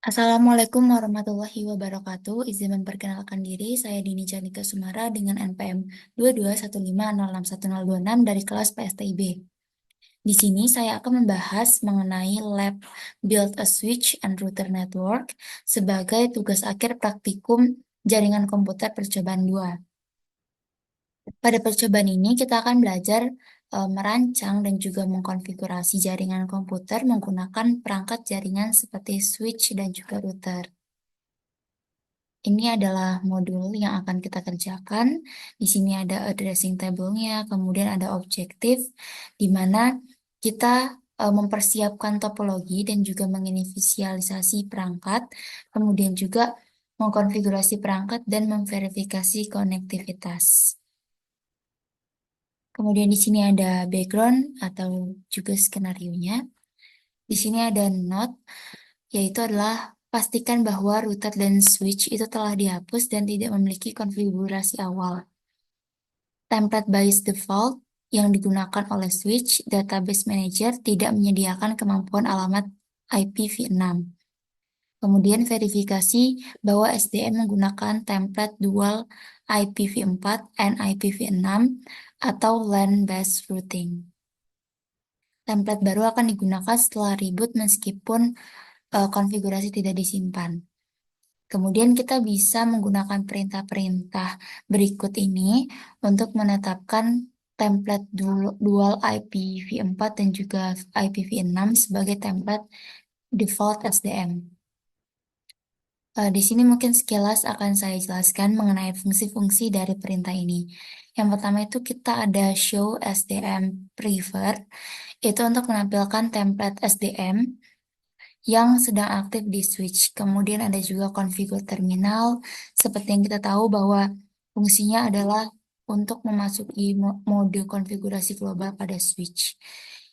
Assalamualaikum warahmatullahi wabarakatuh. Izin memperkenalkan diri, saya Dini Janika Sumara dengan NPM 2215061026 dari kelas PSTIB. Di sini saya akan membahas mengenai lab Build a Switch and Router Network sebagai tugas akhir praktikum jaringan komputer percobaan 2. Pada percobaan ini kita akan belajar merancang dan juga mengkonfigurasi jaringan komputer menggunakan perangkat jaringan seperti switch dan juga router. Ini adalah modul yang akan kita kerjakan. Di sini ada addressing table-nya, kemudian ada objektif, di mana kita mempersiapkan topologi dan juga menginisialisasi perangkat, kemudian juga mengkonfigurasi perangkat dan memverifikasi konektivitas. Kemudian di sini ada background atau juga skenario-nya. Di sini ada note, yaitu adalah pastikan bahwa router dan switch itu telah dihapus dan tidak memiliki konfigurasi awal. Template by default yang digunakan oleh switch database manager tidak menyediakan kemampuan alamat IPv6. Kemudian verifikasi bahwa SDM menggunakan template dual IPv4 and IPv6 atau LAN-based routing. Template baru akan digunakan setelah reboot meskipun konfigurasi tidak disimpan. Kemudian kita bisa menggunakan perintah-perintah berikut ini untuk menetapkan template dual IPv4 dan juga IPv6 sebagai template default SDM. Di sini mungkin sekilas akan saya jelaskan mengenai fungsi-fungsi dari perintah ini. Yang pertama itu kita ada show SDM prefer, itu untuk menampilkan template SDM yang sedang aktif di switch. Kemudian ada juga configure terminal, seperti yang kita tahu bahwa fungsinya adalah untuk memasuki mode konfigurasi global pada switch,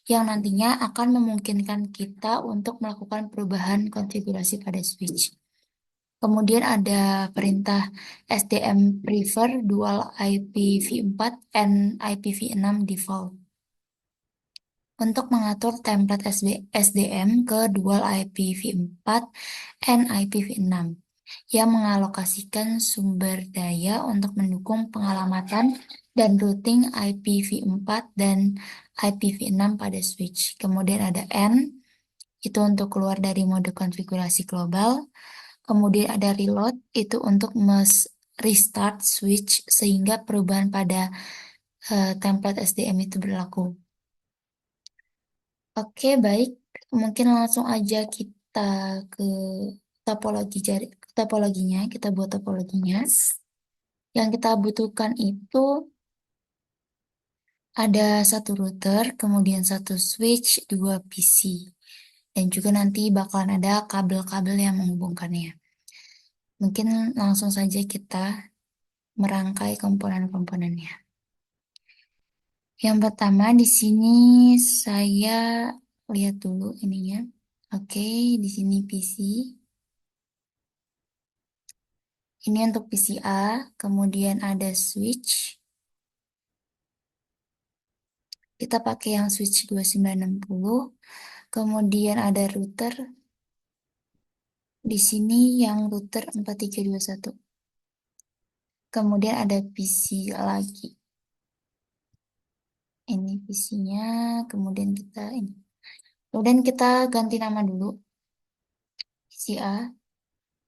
yang nantinya akan memungkinkan kita untuk melakukan perubahan konfigurasi pada switch. Kemudian ada perintah SDM prefer dual IPv4 and IPv6 default untuk mengatur template SDM ke dual IPv4 and IPv6 yang mengalokasikan sumber daya untuk mendukung pengalamatan dan routing IPv4 dan IPv6 pada switch. Kemudian ada N, itu untuk keluar dari mode konfigurasi global. Kemudian ada reload, itu untuk restart switch sehingga perubahan pada template SDM itu berlaku. Oke, baik. Mungkin langsung aja kita ke topologinya. Kita buat topologinya. Yang kita butuhkan itu ada satu router, kemudian satu switch, dua PC. Dan juga nanti bakalan ada kabel-kabel yang menghubungkannya. Mungkin langsung saja kita merangkai komponen-komponennya. Yang pertama di sini saya lihat dulu ininya. Oke, di sini PC. Ini untuk PCA, kemudian ada switch. Kita pakai yang switch 2960. Kemudian ada router. Di sini yang router 4321. Kemudian ada PC lagi. Ini PC-nya, kemudian kita ini. Kemudian kita ganti nama dulu. PCA.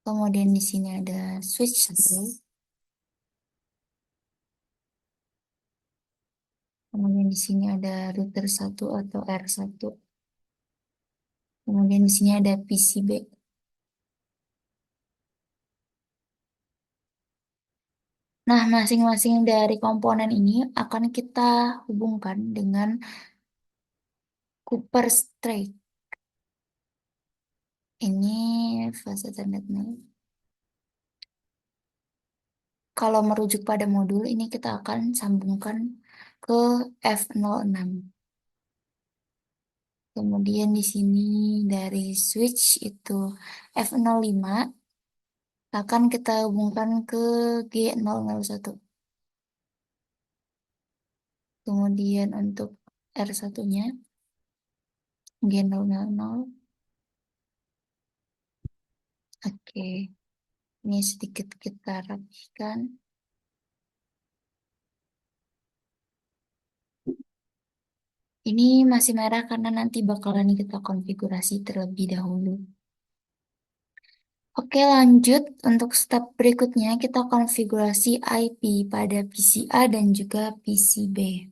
Kemudian di sini ada switch 1. Kemudian di sini ada router 1 atau R1. Kemudian di sini ada PCB. Nah, masing-masing dari komponen ini akan kita hubungkan dengan Cooper Strait. Ini fase Ethernet-nya. Kalau merujuk pada modul, ini kita akan sambungkan ke F06. Kemudian di sini dari switch itu F05 akan kita hubungkan ke G001. Kemudian untuk R1-nya G000. Oke, ini sedikit kita rapikan. Ini masih merah karena nanti bakalan kita konfigurasi terlebih dahulu. Oke, lanjut. Untuk step berikutnya, kita konfigurasi IP pada PC A dan juga PC B.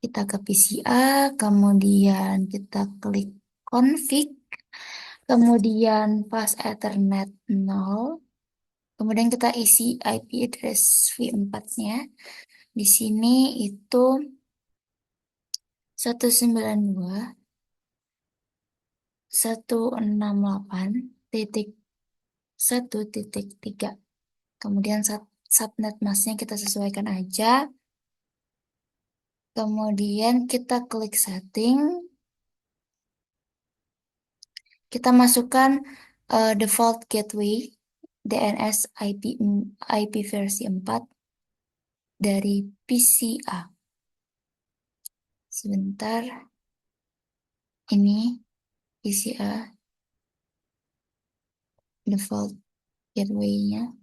Kita ke PC A, kemudian kita klik config, kemudian pas Ethernet 0, kemudian kita isi IP address V4-nya. Di sini itu 192.168.1.3. Kemudian subnet masknya kita sesuaikan aja. Kemudian kita klik setting. Kita masukkan default gateway DNS IP versi 4 dari PC-A. Sebentar, ini PC-A default gateway-nya.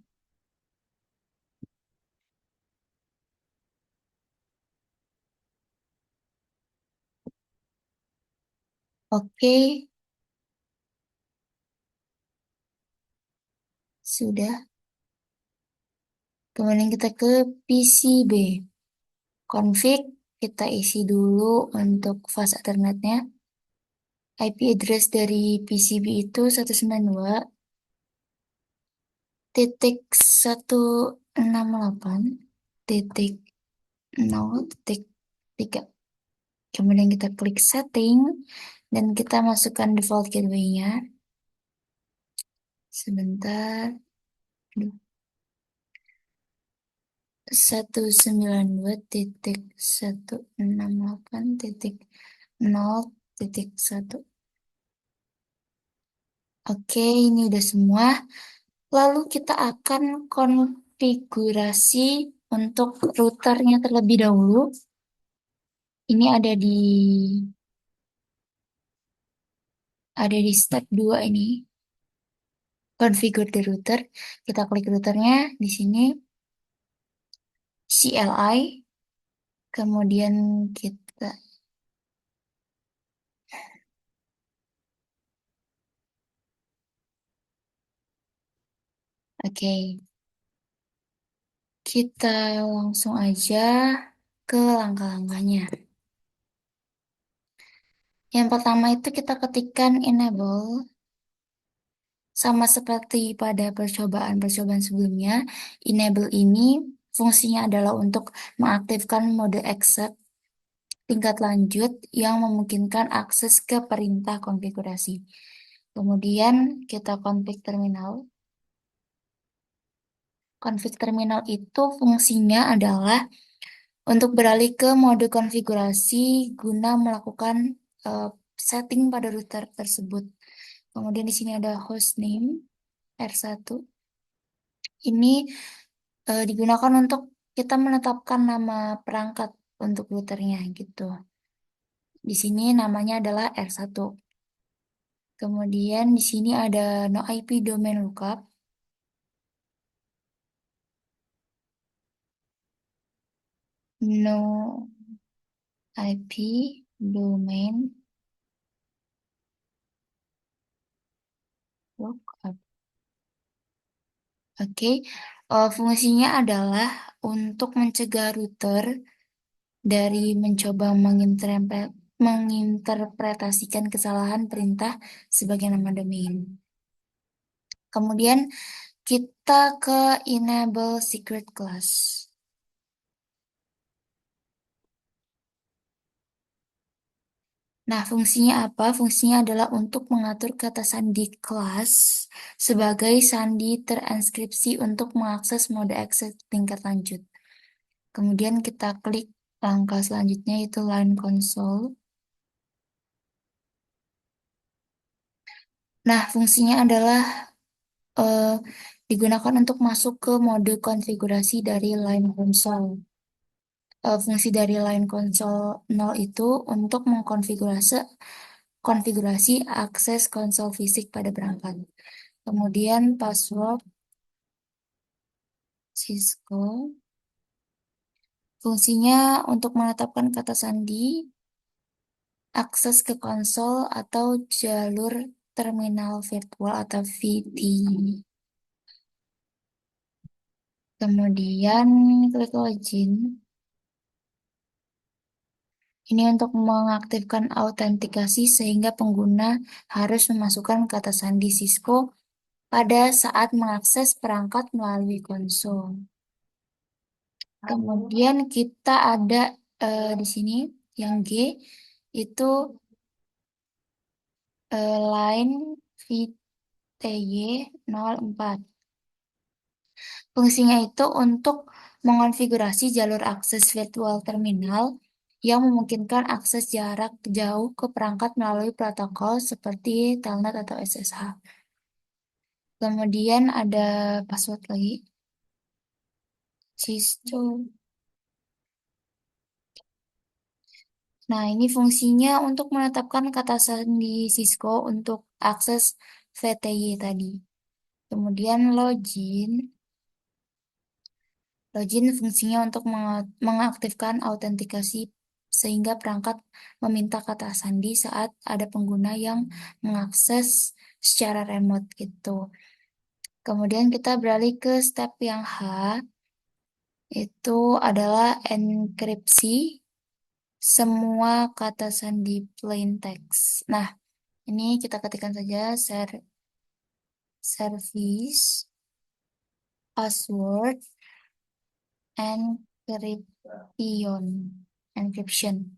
Oke, sudah. Kemudian kita ke PCB. Config, kita isi dulu untuk fast Ethernetnya. IP address dari PCB itu 192.168.0.3. Kemudian kita klik setting dan kita masukkan default gateway-nya. Sebentar. Aduh. 192.168.0.1. Oke, ini udah semua. Lalu kita akan konfigurasi untuk routernya terlebih dahulu. Ini ada di step 2 ini. Configure the router. Kita klik routernya di sini. CLI. Kemudian kita Oke. Kita langsung aja ke langkah-langkahnya. Yang pertama itu kita ketikkan enable. Sama seperti pada percobaan-percobaan sebelumnya, enable ini fungsinya adalah untuk mengaktifkan mode accept tingkat lanjut yang memungkinkan akses ke perintah konfigurasi. Kemudian kita config terminal. Config terminal itu fungsinya adalah untuk beralih ke mode konfigurasi guna melakukan setting pada router tersebut. Kemudian di sini ada hostname R1. Ini digunakan untuk kita menetapkan nama perangkat untuk routernya gitu. Di sini namanya adalah R1. Kemudian di sini ada no IP domain lookup. No IP domain lookup. Oke, fungsinya adalah untuk mencegah router dari mencoba menginterpretasikan kesalahan perintah sebagai nama domain. Kemudian kita ke enable secret class. Nah, fungsinya apa? Fungsinya adalah untuk mengatur kata sandi kelas sebagai sandi terinskripsi untuk mengakses mode akses tingkat lanjut. Kemudian kita klik langkah selanjutnya yaitu line console. Nah, fungsinya adalah digunakan untuk masuk ke mode konfigurasi dari line console. Fungsi dari line console 0 itu untuk mengkonfigurasi akses konsol fisik pada perangkat. Kemudian password Cisco. Fungsinya untuk menetapkan kata sandi, akses ke konsol atau jalur terminal virtual atau VT. Kemudian klik login. Ini untuk mengaktifkan autentikasi sehingga pengguna harus memasukkan kata sandi Cisco pada saat mengakses perangkat melalui konsol. Kemudian kita ada di sini yang G itu line VTY04. Fungsinya itu untuk mengonfigurasi jalur akses virtual terminal yang memungkinkan akses jarak jauh ke perangkat melalui protokol seperti Telnet atau SSH. Kemudian ada password lagi, Cisco. Nah, ini fungsinya untuk menetapkan kata sandi Cisco untuk akses VTY tadi. Kemudian login. Login fungsinya untuk mengaktifkan autentikasi sehingga perangkat meminta kata sandi saat ada pengguna yang mengakses secara remote gitu. Kemudian kita beralih ke step yang H, itu adalah enkripsi semua kata sandi plain text. Nah, ini kita ketikkan saja service password encryption.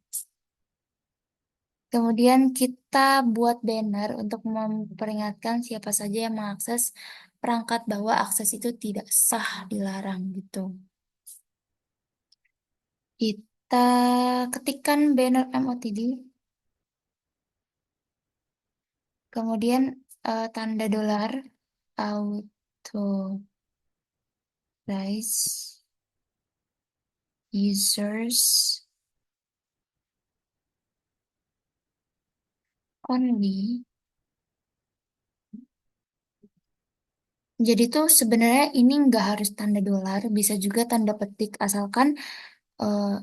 Kemudian kita buat banner untuk memperingatkan siapa saja yang mengakses perangkat bahwa akses itu tidak sah, dilarang gitu. Kita ketikkan banner MOTD, kemudian tanda dolar authorize users only. Jadi tuh sebenarnya ini nggak harus tanda dolar, bisa juga tanda petik asalkan eh,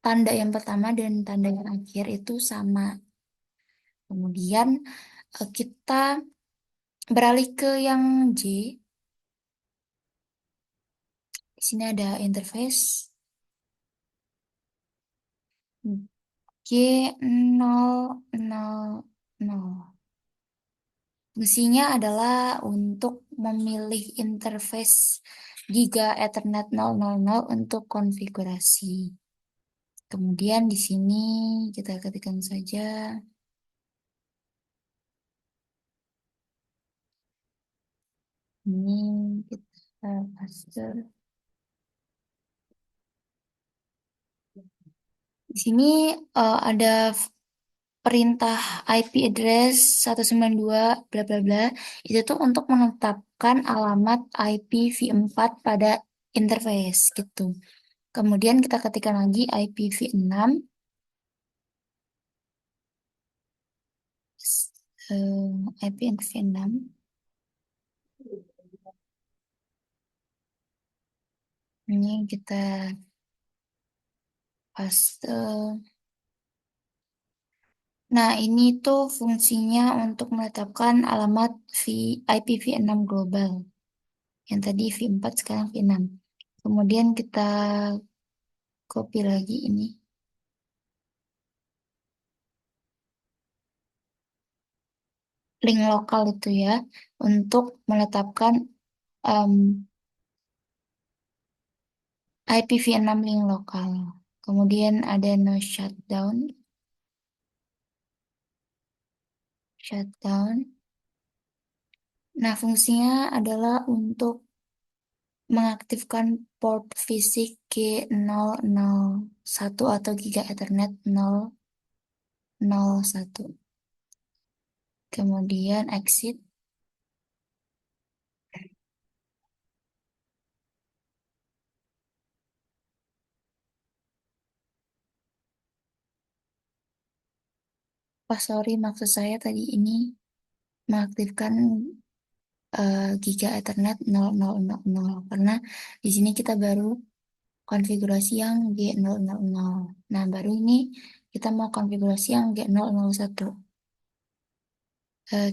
tanda yang pertama dan tanda yang akhir itu sama. Kemudian kita beralih ke yang J. Di sini ada interface G000. Fungsinya adalah untuk memilih interface Giga Ethernet 000 untuk konfigurasi. Kemudian di sini kita ketikkan saja ini, kita paste. Di sini ada perintah IP address 192 bla bla bla. Itu tuh untuk menetapkan alamat IPv4 pada interface gitu. Kemudian kita ketikkan lagi IPv6, IPv6. Ini kita paste. Nah, ini tuh fungsinya untuk menetapkan alamat IPv6 global. Yang tadi V4 sekarang V6. Kemudian kita copy lagi ini. Link lokal itu ya. Untuk menetapkan um, IPv6 link lokal. Kemudian ada no shutdown. Shutdown. Nah, fungsinya adalah untuk mengaktifkan port fisik G001 atau Giga Ethernet 001. Kemudian exit. Sorry, maksud saya tadi ini mengaktifkan Giga Ethernet 0000 karena di sini kita baru konfigurasi yang G000. Nah, baru ini kita mau konfigurasi yang G001.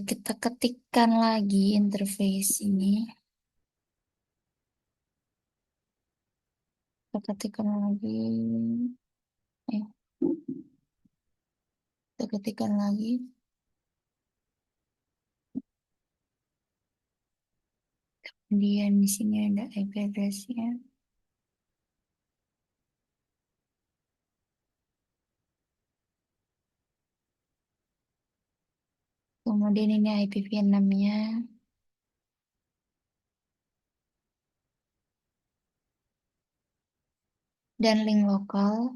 Kita ketikkan lagi interface ini. Kita ketikkan lagi. Eh, kita ketikkan lagi. Kemudian di sini ada IP address-nya. Kemudian ini IPv6-nya. Dan link lokal.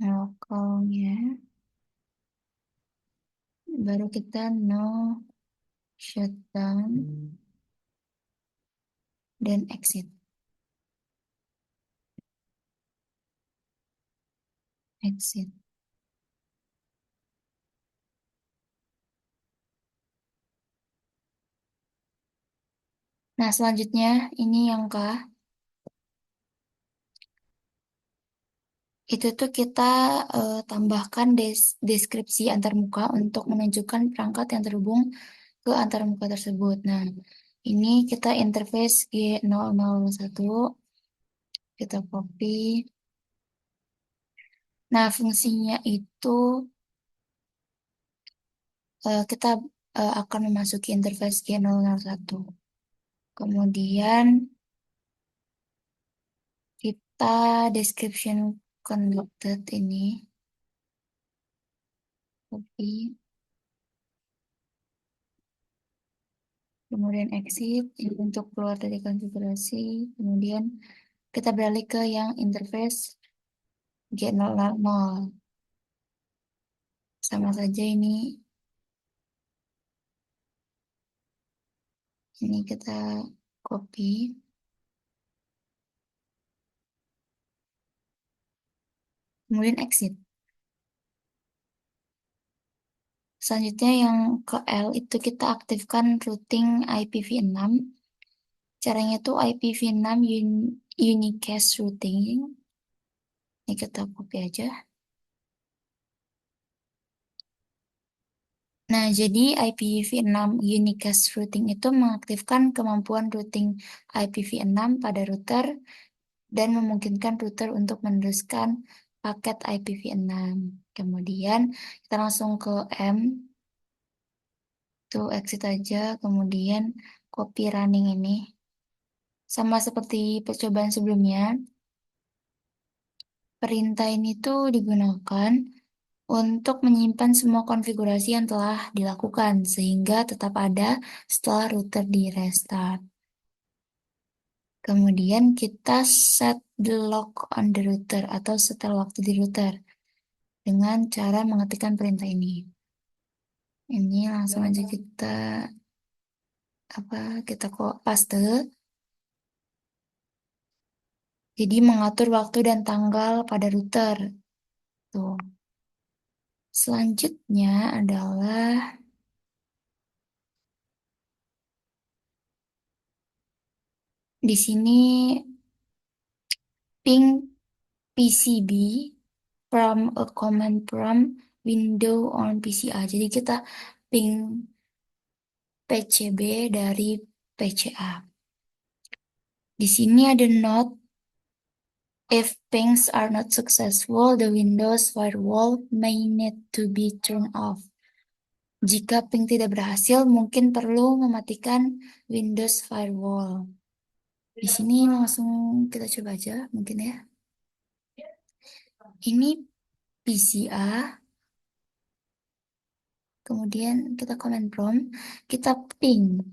Lokalnya. Baru kita no shutdown dan exit. Exit. Nah, selanjutnya ini yang itu tuh kita tambahkan deskripsi antarmuka untuk menunjukkan perangkat yang terhubung ke antarmuka tersebut. Nah, ini kita interface G001, kita copy. Nah, fungsinya itu kita akan memasuki interface G001. Kemudian kita description conducted ini copy, kemudian exit ini untuk keluar dari konfigurasi, kemudian kita beralih ke yang interface G000. Sama saja ini kita copy, kemudian exit. Selanjutnya yang ke L itu kita aktifkan routing IPv6. Caranya tuh IPv6 unicast routing. Ini kita copy aja. Nah, jadi IPv6 unicast routing itu mengaktifkan kemampuan routing IPv6 pada router dan memungkinkan router untuk meneruskan paket IPv6. Kemudian kita langsung ke M, tuh exit aja, kemudian copy running ini. Sama seperti percobaan sebelumnya, perintah ini tuh digunakan untuk menyimpan semua konfigurasi yang telah dilakukan sehingga tetap ada setelah router di restart. Kemudian kita set the lock on the router atau setel waktu di router dengan cara mengetikkan perintah ini. Ini langsung aja kita kok paste. Jadi mengatur waktu dan tanggal pada router. Tuh. Selanjutnya adalah di sini ping PCB from a command prompt window on PCA. Jadi kita ping PCB dari PCA. Di sini ada note, if pings are not successful, the Windows firewall may need to be turned off. Jika ping tidak berhasil, mungkin perlu mematikan Windows firewall. Di sini langsung kita coba aja, mungkin ya. Ini PCA. Kemudian kita command prompt, kita ping.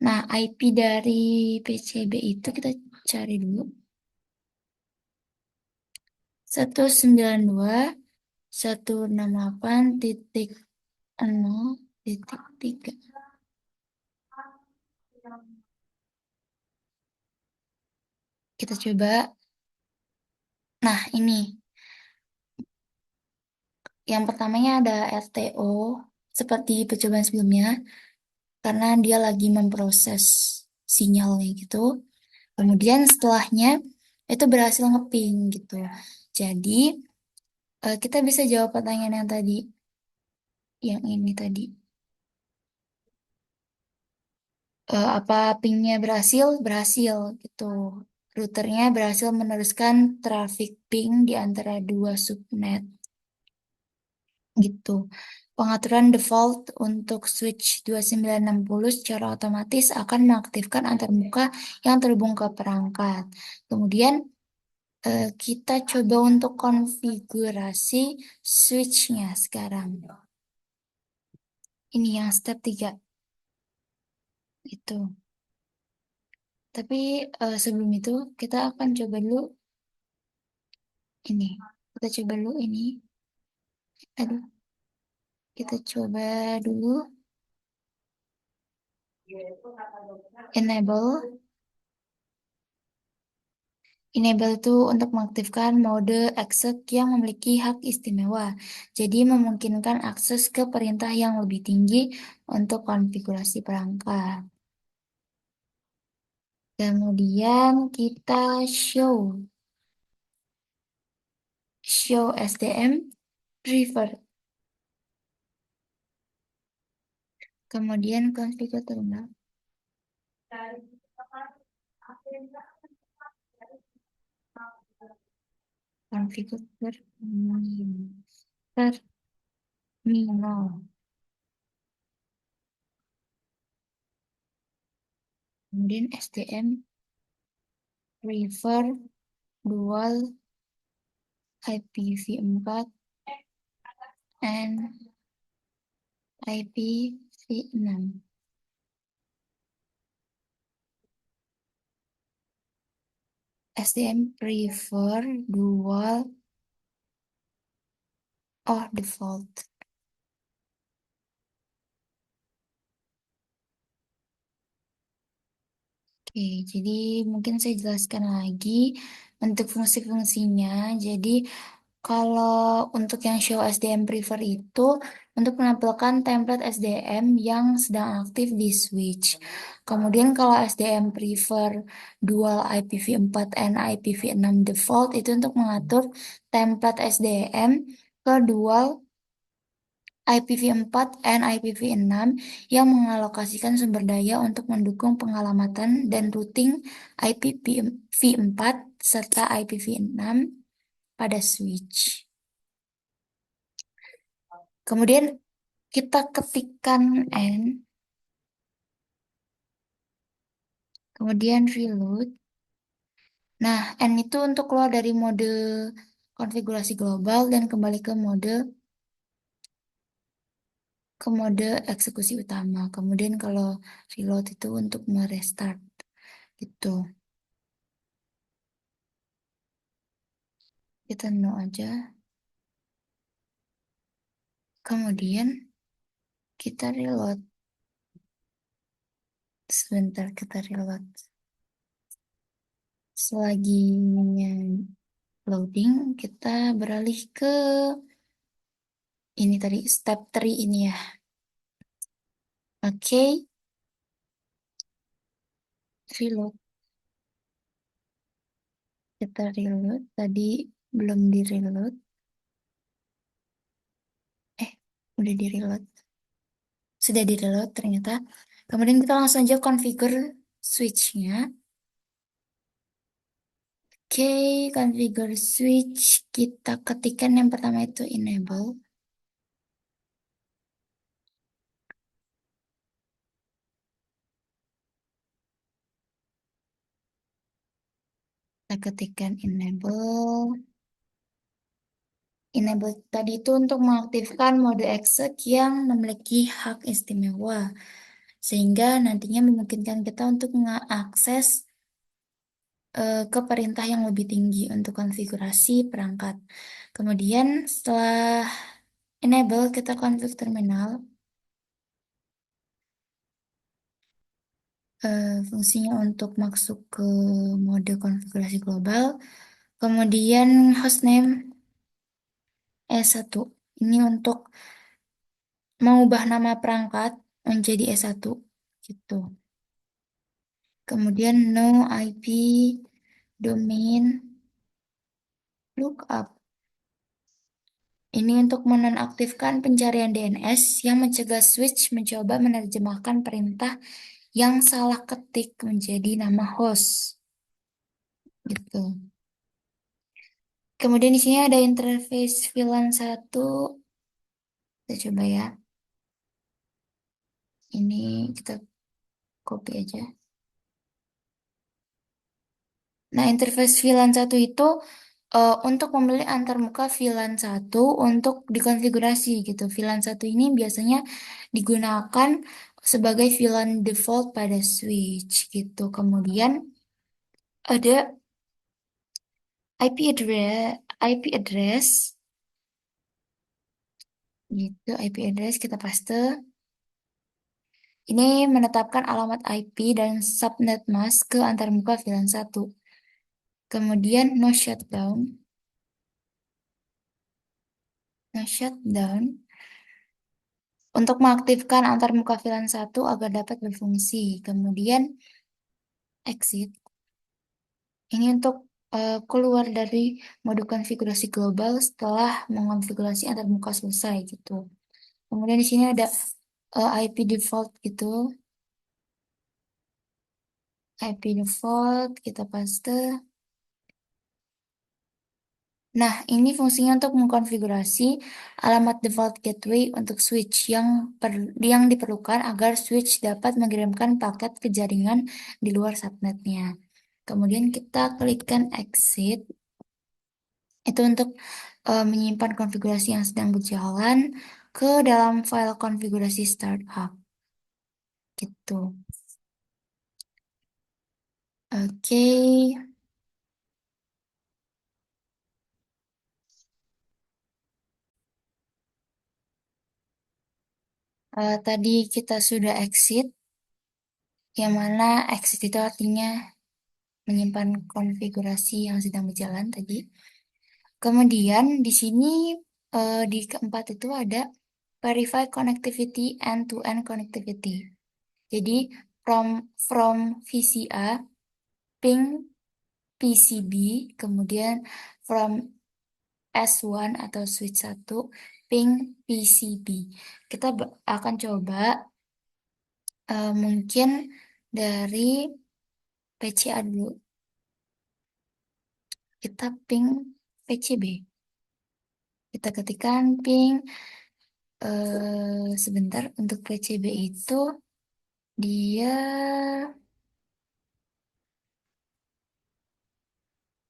Nah, IP dari PCB itu kita cari dulu. 192.168.0.3. Kita coba. Nah, ini. Yang pertamanya ada RTO. seperti percobaan sebelumnya, karena dia lagi memproses sinyalnya gitu. Kemudian setelahnya itu berhasil ngeping gitu. Jadi kita bisa jawab pertanyaan yang tadi, yang ini tadi. Apa pingnya berhasil? Berhasil gitu. Routernya berhasil meneruskan traffic ping di antara dua subnet gitu. Pengaturan default untuk switch 2960 secara otomatis akan mengaktifkan antarmuka yang terhubung ke perangkat. Kemudian kita coba untuk konfigurasi switchnya sekarang. Ini yang step 3 itu. Tapi sebelum itu kita akan coba dulu ini. Kita coba dulu ini. Aduh, kita coba dulu enable. Enable itu untuk mengaktifkan mode exec yang memiliki hak istimewa. Jadi memungkinkan akses ke perintah yang lebih tinggi untuk konfigurasi perangkat. Kemudian kita show SDM prefer. Kemudian configure terminal. Configure terminal. Kemudian SDM prefer dual IPv4 and IPv6. SDM prefer dual or default. Oke, jadi mungkin saya jelaskan lagi untuk fungsi-fungsinya. Jadi kalau untuk yang show SDM prefer itu untuk menampilkan template SDM yang sedang aktif di switch. Kemudian kalau SDM prefer dual IPv4 and IPv6 default itu untuk mengatur template SDM ke dual IPv4 and IPv6 yang mengalokasikan sumber daya untuk mendukung pengalamatan dan routing IPv4 serta IPv6 pada switch. Kemudian kita ketikkan N, kemudian reload. Nah, N itu untuk keluar dari mode konfigurasi global dan kembali ke mode eksekusi utama. Kemudian kalau reload itu untuk merestart gitu. Kita no aja. Kemudian kita reload. Sebentar kita reload. Selagi loading, kita beralih ke ini tadi, step 3 ini ya. Oke, reload. Kita reload. Tadi belum di reload. Udah di reload. Sudah di reload ternyata. Kemudian kita langsung aja configure switch-nya. Oke, configure switch. Kita ketikkan yang pertama itu enable. Kita ketikkan enable. Enable tadi itu untuk mengaktifkan mode exec yang memiliki hak istimewa. Sehingga nantinya memungkinkan kita untuk mengakses ke perintah yang lebih tinggi untuk konfigurasi perangkat. Kemudian setelah enable kita config terminal. Fungsinya untuk masuk ke mode konfigurasi global. Kemudian hostname E1. Ini untuk mengubah nama perangkat menjadi S1 gitu. Kemudian no IP domain lookup. Ini untuk menonaktifkan pencarian DNS yang mencegah switch mencoba menerjemahkan perintah yang salah ketik menjadi nama host. Gitu. Kemudian di sini ada interface VLAN 1. Kita coba ya. Ini kita copy aja. Nah, interface VLAN 1 itu untuk memilih antarmuka VLAN 1 untuk dikonfigurasi gitu. VLAN 1 ini biasanya digunakan sebagai VLAN default pada switch gitu. Kemudian ada IP address gitu. IP address kita paste. Ini menetapkan alamat IP dan subnet mask ke antarmuka VLAN 1. Kemudian no shutdown untuk mengaktifkan antarmuka VLAN 1 agar dapat berfungsi. Kemudian exit. Ini untuk keluar dari mode konfigurasi global setelah mengonfigurasi antarmuka selesai gitu. Kemudian di sini ada IP default gitu. IP default kita paste. Nah, ini fungsinya untuk mengkonfigurasi alamat default gateway untuk switch yang diperlukan agar switch dapat mengirimkan paket ke jaringan di luar subnetnya. Kemudian kita klikkan exit. Itu untuk menyimpan konfigurasi yang sedang berjalan ke dalam file konfigurasi startup. Gitu. Oke. Tadi kita sudah exit, yang mana exit itu artinya menyimpan konfigurasi yang sedang berjalan tadi. Kemudian di sini di keempat itu ada verify connectivity end-to-end connectivity. Jadi from VCA ping PCB, kemudian from S1 atau switch 1 ping PCB. Kita akan coba mungkin dari PCA dulu. Kita ping PCB. Kita ketikkan ping sebentar untuk PCB itu dia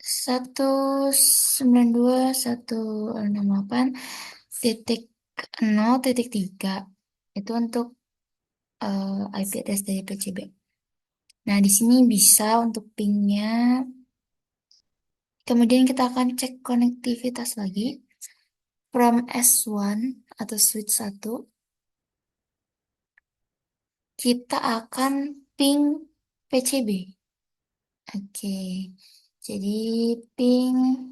192.168.0.3 itu untuk IP address dari PCB. Nah, di sini bisa untuk pingnya. Kemudian kita akan cek konektivitas lagi. From S1 atau switch 1, kita akan ping PCB. Oke, jadi ping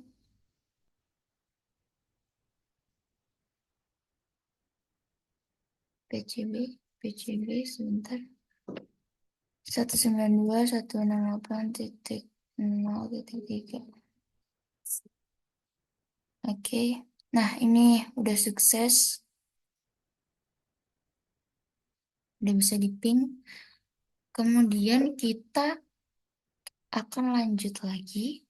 PCB sebentar. 192.168.0.3. Oke, nah ini udah sukses. Udah bisa diping. Kemudian kita akan lanjut lagi.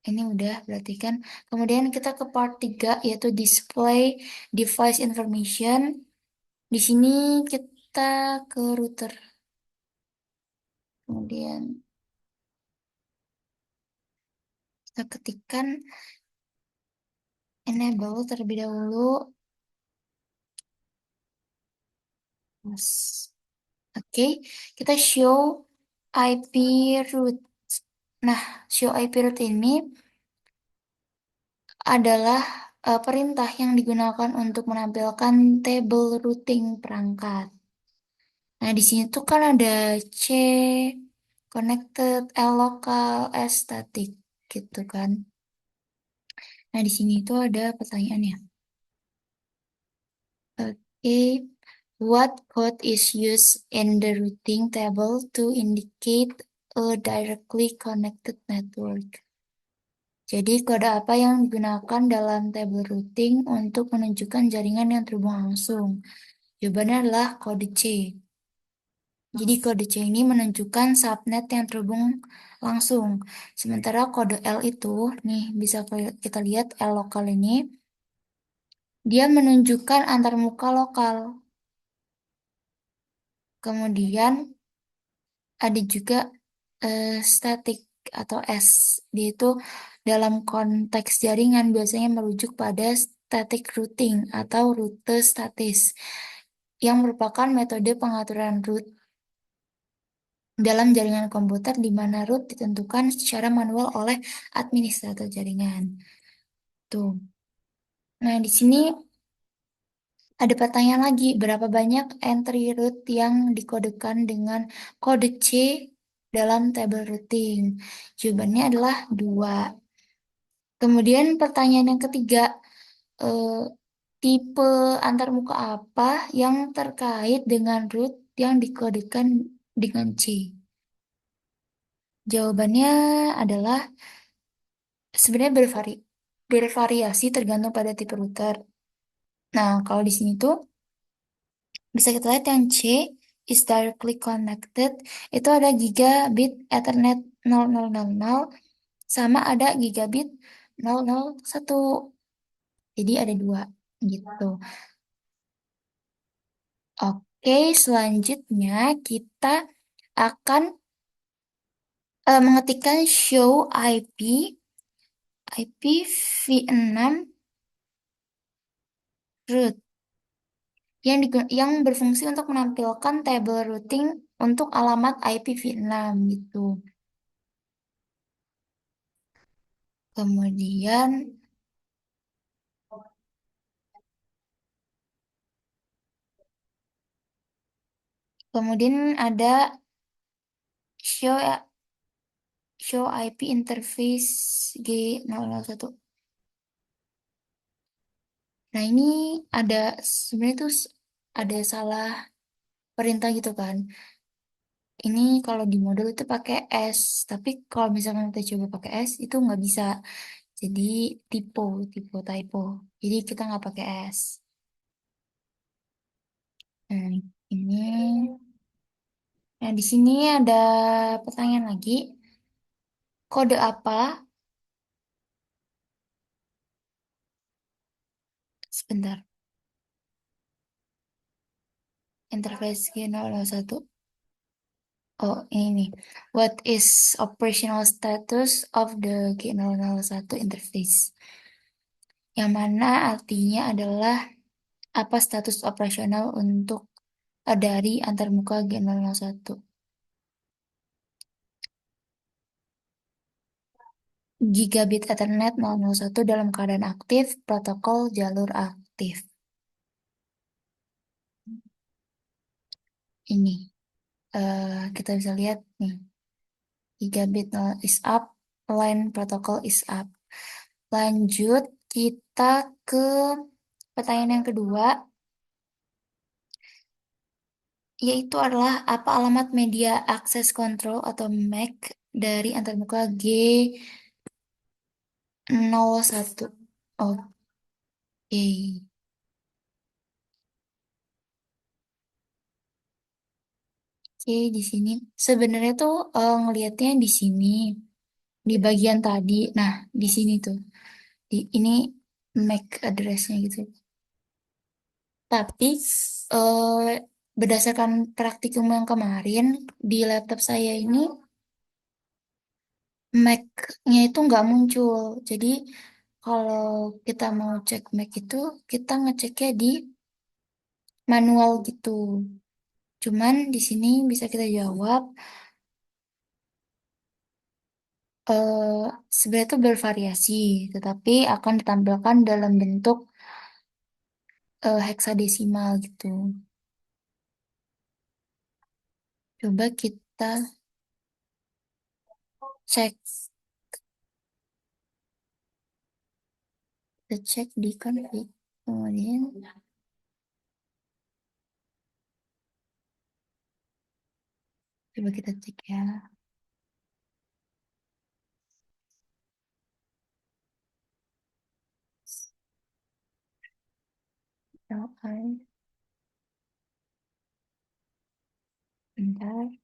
Ini udah berarti kan. Kemudian kita ke part 3 yaitu display device information. Di sini kita ke router. Kemudian kita ketikkan enable terlebih dahulu. Oke, kita show IP root. Nah, show IP root ini adalah perintah yang digunakan untuk menampilkan table routing perangkat. Nah, di sini tuh kan ada C connected, L local, S static gitu kan. Nah, di sini tuh ada pertanyaannya. A. What code is used in the routing table to indicate a directly connected network? Jadi, kode apa yang digunakan dalam tabel routing untuk menunjukkan jaringan yang terhubung langsung? Jawabannya adalah kode C. Jadi, kode C ini menunjukkan subnet yang terhubung langsung. Sementara kode L itu, nih bisa kita lihat L lokal ini, dia menunjukkan antarmuka lokal. Kemudian ada juga static atau S. Dia itu dalam konteks jaringan biasanya merujuk pada static routing atau rute statis yang merupakan metode pengaturan root dalam jaringan komputer di mana root ditentukan secara manual oleh administrator jaringan. Tuh. Nah, di sini ada pertanyaan lagi, berapa banyak entry root yang dikodekan dengan kode C dalam tabel routing? Jawabannya adalah 2. Kemudian pertanyaan yang ketiga, eh, tipe antarmuka apa yang terkait dengan root yang dikodekan dengan C? Jawabannya adalah sebenarnya bervariasi tergantung pada tipe router. Nah, kalau di sini tuh bisa kita lihat yang C is directly connected itu ada gigabit Ethernet 0000 sama ada gigabit 001. Jadi ada 2 gitu. Oke, selanjutnya kita akan mengetikkan show IPv6 root yang berfungsi untuk menampilkan tabel routing untuk alamat IPv6 gitu. Kemudian kemudian ada show show IP interface G001. Nah, ini ada sebenarnya tuh ada salah perintah gitu kan. Ini kalau di modul itu pakai S, tapi kalau misalkan kita coba pakai S itu nggak bisa. Jadi typo. Jadi kita nggak pakai S. Nah, ini, nah di sini ada pertanyaan lagi. Kode apa? Sebentar. Interface G001. Oh, ini nih. What is operational status of the G001 interface? Yang mana artinya adalah apa status operasional untuk dari antarmuka G001. Gigabit Ethernet 001 dalam keadaan aktif, protokol jalur aktif. Ini kita bisa lihat nih, gigabit 0 is up, line protokol is up. Lanjut kita ke pertanyaan yang kedua, yaitu adalah apa alamat media access control atau MAC dari antarmuka G01. Oke. Oke, di sini sebenarnya tuh ngelihatnya di sini di bagian tadi. Nah, di sini tuh. Ini MAC address-nya gitu. Tapi eh, berdasarkan praktikum yang kemarin di laptop saya ini Mac-nya itu nggak muncul. Jadi kalau kita mau cek Mac itu kita ngeceknya di manual gitu. Cuman di sini bisa kita jawab eh sebenarnya itu bervariasi, tetapi akan ditampilkan dalam bentuk heksadesimal gitu. Coba cek, kita cek di config. Kemudian Coba kita cek ya. LI, bentar.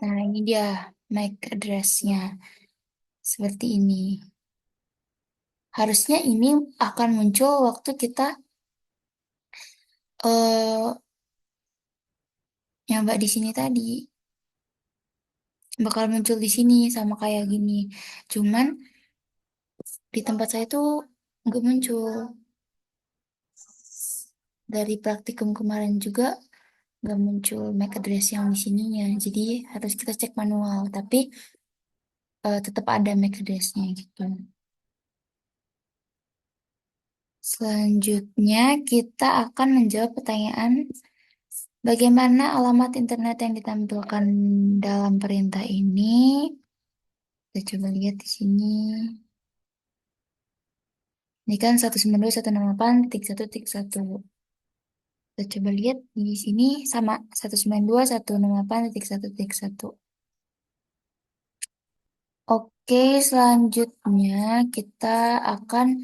Nah, ini dia MAC address-nya. Seperti ini. Harusnya ini akan muncul waktu kita eh nyoba di sini tadi. Bakal muncul di sini sama kayak gini. Cuman di tempat saya tuh nggak muncul. Dari praktikum kemarin juga nggak muncul MAC address yang di sininya. Jadi harus kita cek manual. Tapi tetap ada MAC address-nya gitu. Selanjutnya kita akan menjawab pertanyaan bagaimana alamat internet yang ditampilkan dalam perintah ini. Kita coba lihat di sini. Ini kan 192.168.1.1. Kita coba lihat di sini sama 192.168.1.1. Oke, selanjutnya kita akan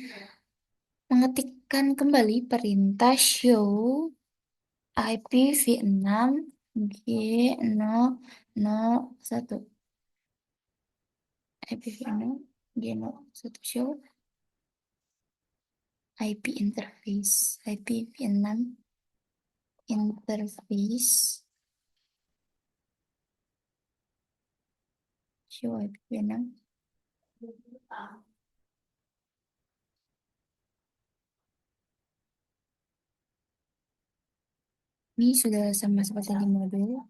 mengetikkan kembali perintah show IPv6 G001. IPv6 G01 show IP interface. IPv6 interface show IPv6. Ini sudah sama seperti di modul.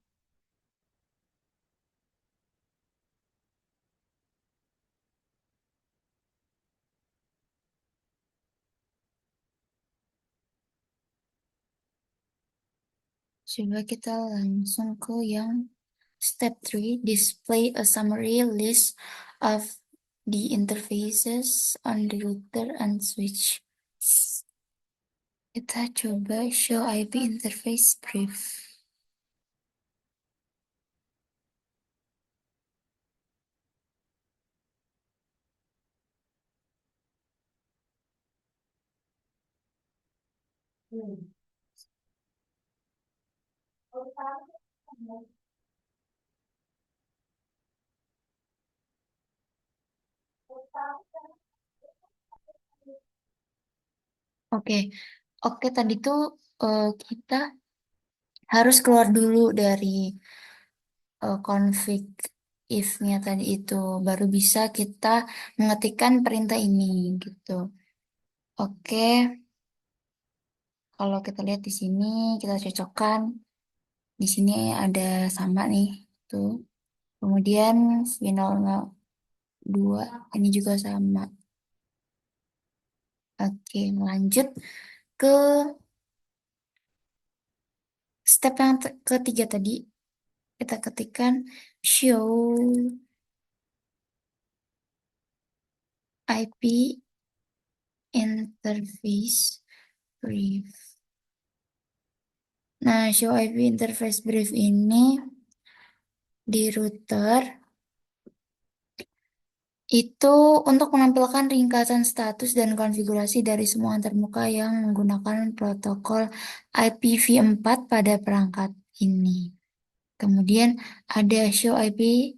Coba kita langsung ke yang step 3, display a summary list of the interfaces on the router and switch. Kita coba show IP interface brief. Oke, oke tadi tuh kita harus keluar dulu dari config if-nya tadi itu, baru bisa kita mengetikkan perintah ini gitu. Oke, kalau kita lihat di sini kita cocokkan. Di sini ada sama nih, tuh. Kemudian V002 ini juga sama. Oke, lanjut ke step yang ketiga tadi. Kita ketikkan show IP interface brief. Nah, show IP interface brief ini di router itu untuk menampilkan ringkasan status dan konfigurasi dari semua antarmuka yang menggunakan protokol IPv4 pada perangkat ini. Kemudian ada show IP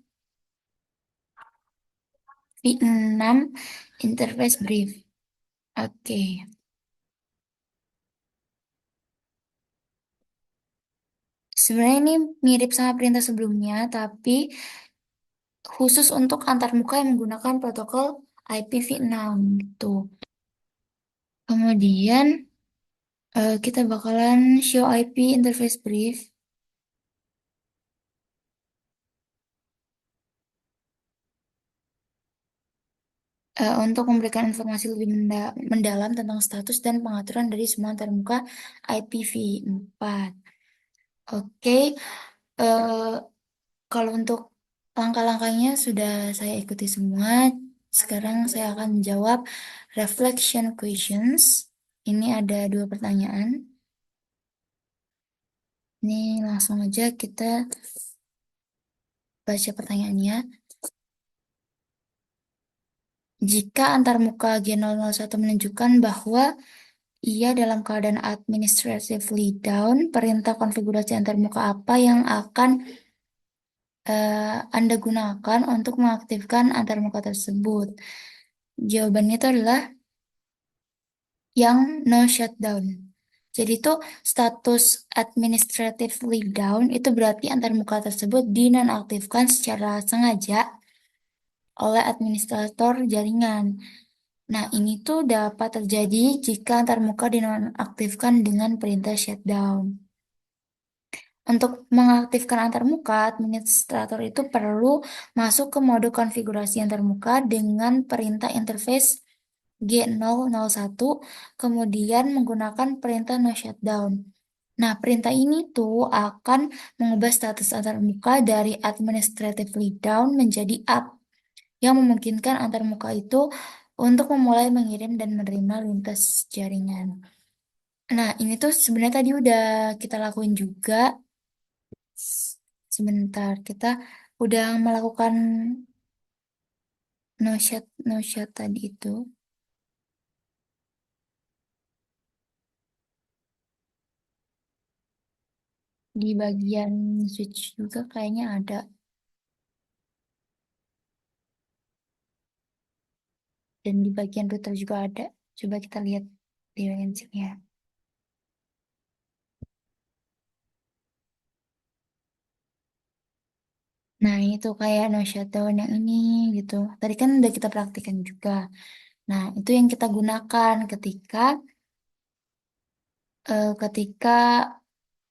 v6 interface brief. Oke. Sebenarnya ini mirip sama perintah sebelumnya, tapi khusus untuk antarmuka yang menggunakan protokol IPv6 gitu. Kemudian kita bakalan show IP interface brief untuk memberikan informasi lebih mendalam tentang status dan pengaturan dari semua antarmuka IPv4. Oke, eh, kalau untuk langkah-langkahnya sudah saya ikuti semua. Sekarang saya akan menjawab reflection questions. Ini ada dua pertanyaan. Ini langsung aja kita baca pertanyaannya. Jika antarmuka G001 menunjukkan bahwa ia dalam keadaan administratively down, perintah konfigurasi antarmuka apa yang akan Anda gunakan untuk mengaktifkan antarmuka tersebut? Jawabannya itu adalah yang no shutdown. Jadi itu status administratively down itu berarti antarmuka tersebut dinonaktifkan secara sengaja oleh administrator jaringan. Nah, ini tuh dapat terjadi jika antarmuka dinonaktifkan dengan perintah shutdown. Untuk mengaktifkan antarmuka, administrator itu perlu masuk ke mode konfigurasi antarmuka dengan perintah interface G001, kemudian menggunakan perintah no shutdown. Nah, perintah ini tuh akan mengubah status antarmuka dari administratively down menjadi up, yang memungkinkan antarmuka itu untuk memulai mengirim dan menerima lintas jaringan. Nah, ini tuh sebenarnya tadi udah kita lakuin juga. Sebentar, kita udah melakukan no shot tadi itu. Di bagian switch juga kayaknya ada. Dan di bagian router juga ada. Coba kita lihat di bagian sini ya. Nah, itu kayak no shutdown yang ini gitu. Tadi kan udah kita praktikkan juga. Nah, itu yang kita gunakan ketika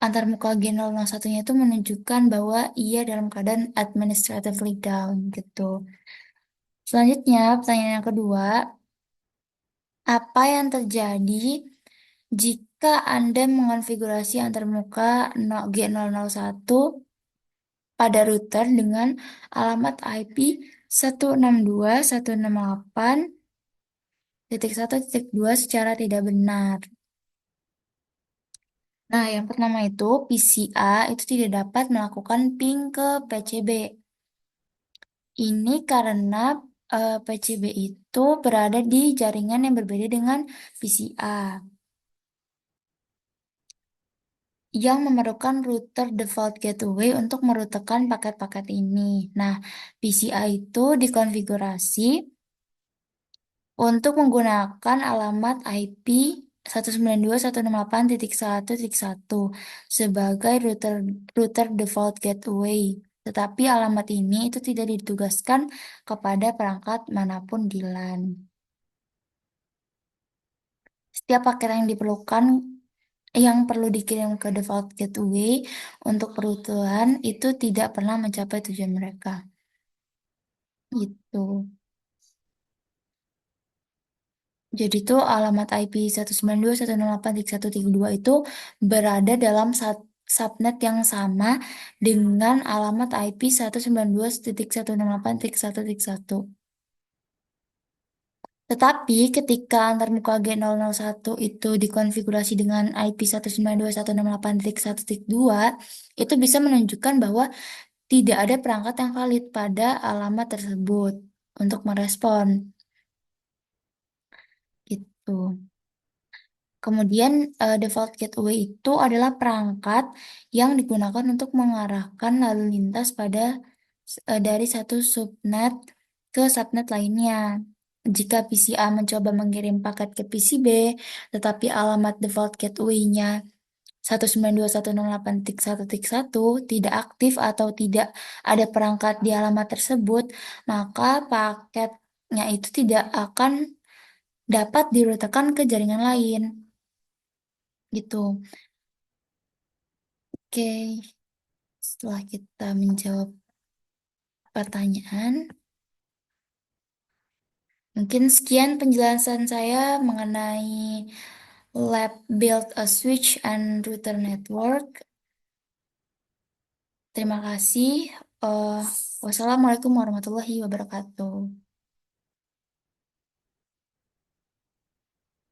antarmuka G001-nya itu menunjukkan bahwa ia dalam keadaan administratively down gitu. Selanjutnya, pertanyaan yang kedua, apa yang terjadi jika Anda mengonfigurasi antarmuka G001 pada router dengan alamat IP 162.168.1.2 secara tidak benar? Nah, yang pertama itu PCA itu tidak dapat melakukan ping ke PCB. Ini karena PCB itu berada di jaringan yang berbeda dengan PCA yang memerlukan router default gateway untuk merutekan paket-paket ini. Nah, PCA itu dikonfigurasi untuk menggunakan alamat IP 192.168.1.1 sebagai router default gateway. Tetapi alamat ini itu tidak ditugaskan kepada perangkat manapun di LAN. Setiap paket yang perlu dikirim ke default gateway untuk perutuhan itu tidak pernah mencapai tujuan mereka. Gitu. Jadi itu alamat IP 192.168.1.2 itu berada dalam subnet yang sama dengan alamat IP 192.168.1.1. Tetapi ketika antarmuka G001 itu dikonfigurasi dengan IP 192.168.1.2, itu bisa menunjukkan bahwa tidak ada perangkat yang valid pada alamat tersebut untuk merespon. Gitu. Kemudian default gateway itu adalah perangkat yang digunakan untuk mengarahkan lalu lintas dari satu subnet ke subnet lainnya. Jika PCA mencoba mengirim paket ke PCB, tetapi alamat default gateway-nya 192.168.1.1 tidak aktif atau tidak ada perangkat di alamat tersebut, maka paketnya itu tidak akan dapat dirutekan ke jaringan lain. Gitu. Oke, setelah kita menjawab pertanyaan, mungkin sekian penjelasan saya mengenai lab build a switch and router network. Terima kasih. Eh, Wassalamualaikum warahmatullahi wabarakatuh.